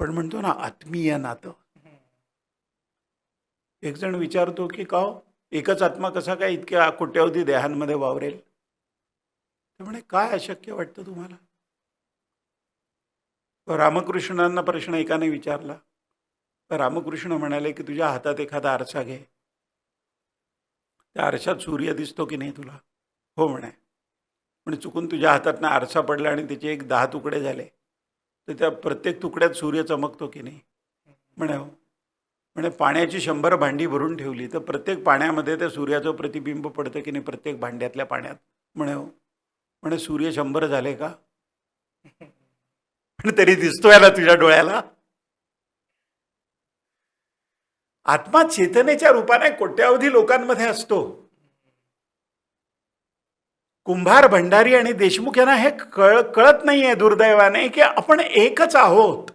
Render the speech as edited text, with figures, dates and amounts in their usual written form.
आपण म्हणतो ना आत्मीय नातं. एक जण विचारतो की का हो, एकच आत्मा कसा काय इतक्या कोट्यावधी देहांमध्ये वावरेल? ते म्हणे काय अशक्य वाटतं तुम्हाला? रामकृष्णांना प्रश्न एकाने विचारला. तर रामकृष्ण म्हणाले की तुझ्या हातात एखादा आरसा घे. त्या आरशात सूर्य दिसतो की नाही तुला? हो म्हणे. म्हणजे चुकून तुझ्या हातातनं आरसा पडला आणि त्याचे एक 10 तुकडे झाले, तर त्या प्रत्येक तुकड्यात सूर्य चमकतो की नाही? म्हणे हो. म्हणे पाण्याची 100 भांडी भरून ठेवली तर प्रत्येक पाण्यामध्ये त्या सूर्याचं प्रतिबिंब पडतं की नाही प्रत्येक भांड्यातल्या पाण्यात? म्हणे हो. म्हणे सूर्य 100 झाले का? पण तरी दिसतोय ना तुझ्या डोळ्याला? आत्मा चेतनेच्या रूपाने कोट्यावधी लोकांमध्ये असतो. कुंभार, भंडारी आणि देशमुख यांना हे कळत नाहीये दुर्दैवाने की आपण एकच आहोत.